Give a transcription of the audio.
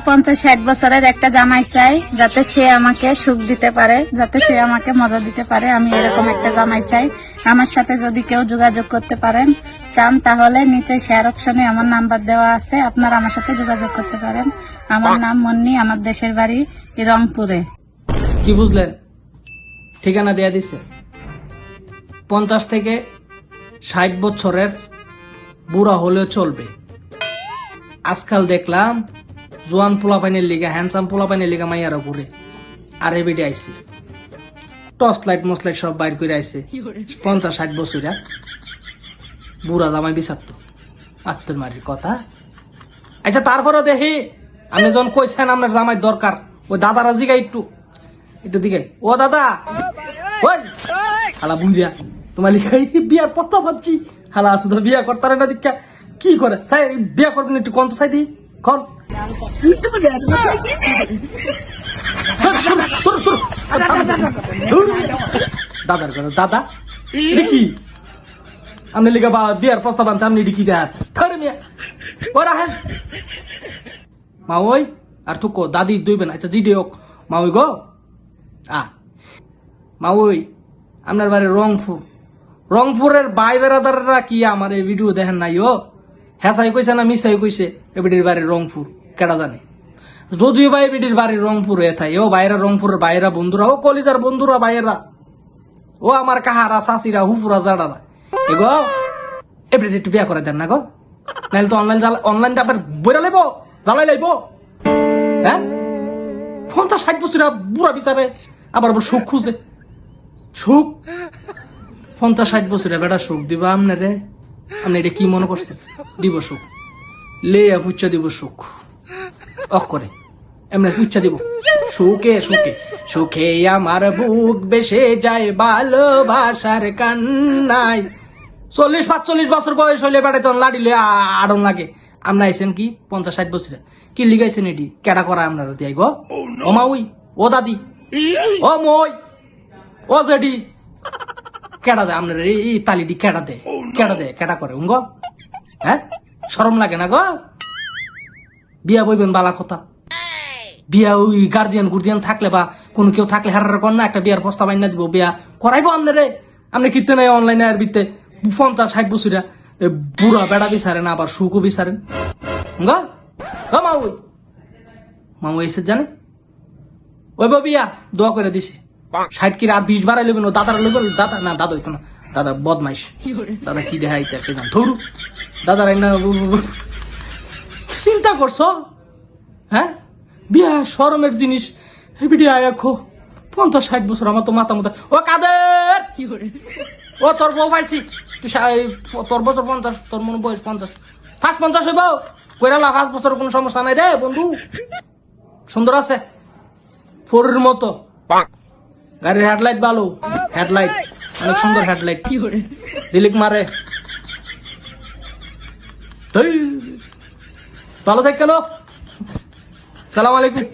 50-60 বছরের একটা জামাই চাই, যাতে সে আমাকে সুখ দিতে পারে, যাতে সে আমাকে মজা দিতে পারে। আমি এরকম একটা জামাই চাই। আমার সাথে যদি কেউ যোগাযোগ করতে পারেন চান, তাহলে নিচে শেয়ার অপশনে আমার নাম্বার দেওয়া আছে, আপনারা আমার সাথে যোগাযোগ করতে পারেন। আমার নাম মুন্নি, আমার দেশের বাড়ি রংপুরে। কি বুঝলেন? ঠিকানা দেয়া দিছে। 50 থেকে 60 বছরের বুড়া হলেও চলবে। আজকাল দেখলাম জোয়ান পোলাপাইনের লিগা, হ্যান্ডসাম পোলাপাইনের লিগা মাইয়ারা ঘুরে। আর এবিডি আইছে, টর্চ লাইট মসলাইট সব বাইর করে আইছে। 50-60 বছরা বুড়া জামাই বিষাক্ত আত্মমারির কথা। আচ্ছা, তারপরও দেখি আমি যখন কইছেন আপনার জামাই দরকার, ওই দাদারা জিগাই একটু দিকে, ও দাদা, ওই হালা বুঝিয়া তোমার লিখাই বিয়ার প্রস্তাব ভাবছি। হালা আছে তো বিয়া করতে না দীক্ষা কি করে সাই বিয়া করবেন, একটু কন্ত সাই দি কন দাদার কথা। দাদা দেখি আপনি লিখা বিয়ার প্রস্তাব আনছে, আপনি ডিকি দেয় মিয়া ওরা হ্যাঁ মা ওই আর তো দাদি দইবেন। আচ্ছা দিদি হোক মা ওই গো মা ওই আপনার বাড়ি রংপুর। রংপুরের ভাই বেড়াদাররা কি আমার এই ভিডিও দেখেন নাই? ও হ্যাঁ কইছে না মিসাই কইছে এবিডির বাড়ি রংপুর, কেডা জানে? যদিও ভাই এবিডির বাড়ি রংপুরে থাই, ও বাইরা রংপুরের বাইরা বন্ধুরা, ও কলিজার বন্ধুরা বাইরা, ও আমার কাহারা চাষিরা হুপুরা জাডারা এগো এবিডি একটু বিয়া করে দেন না গো, নাহলে তো অনলাইনটা আবার বইরা লাইব, জ্বালাই লাইব। হ্যাঁ 50-60 বছর বুড়া বিচারে আবার সুখ খুঁজে। সুখ 50-60 বছরে বেটা সুখ দিব আপনারে? আপনি এটা কি মনে করছেন? দিব সুখ, লে পুচ্ছা দিব সুখ অক করে এমনি পুচ্ছা দিব সুখে সুখে সুখে আমার বুক বেসে যায় ভালোবাসার কান্নায়। 40-45 বছর বয়স হইলে বেটা তখন লাডিলে আড়ন লাগে। আপনার আইসেন কি 50-60 বছরে কি লিগাইছেন? এটি কেডা করা আপনার দিয়াই গো? ও মা ওই, ও দাদি, ও মই, ও জেডি, কেডা দেয় আপনার এই তালিটি? কেডা দেয়? কেডা দেয়? কেডা করে উঙ্গ? হ্যাঁ শরম লাগে না গো? বিয়া বইবেন বালা কথা। বিয়া ওই গার্জিয়ান গুর্জিয়ান থাকলে বা কোনো কেউ থাকলে হারার কর না, একটা বিয়ার প্রস্তাব আইনা দিব, বিয়া করাইবো আপনারে। আপনি কিনতে নাই অনলাইনে আর বিতে 50-60 বছরা বুড়া বেড়া বিচারেন, আবার সুখও বিচারেন গো। মা ওই মা ওই এসে জানে ওই বিয়া দোয়া করে দিছি 60 কি আর 20 বাড়াই লেবেন। ও দাদার লেবেন, দাদা না দাদা হইতো না, দাদা বদমাইশ, দাদা কি দেখাইতে ধরু দাদার চিন্তা করছো? হ্যাঁ বিয়া শরমের জিনিস। বিডিয়া দেখো 50-60 বছর আমার তো মাথা মতো। ও কাদের, ও তোর বউ পাইছি তোর বছর 50, তোর মনে বয়স 50, 50 হইব কইরালা 5 বছর কোনো সমস্যা নাই রে বন্ধু। সুন্দর আছে ফোরের মতো, গাড়ির হেডলাইট ভালো, হেডলাইট অনেক সুন্দর হেডলাইট, জিলিক মারে। ভালো থাক কেন? সালাম আলাইকুম।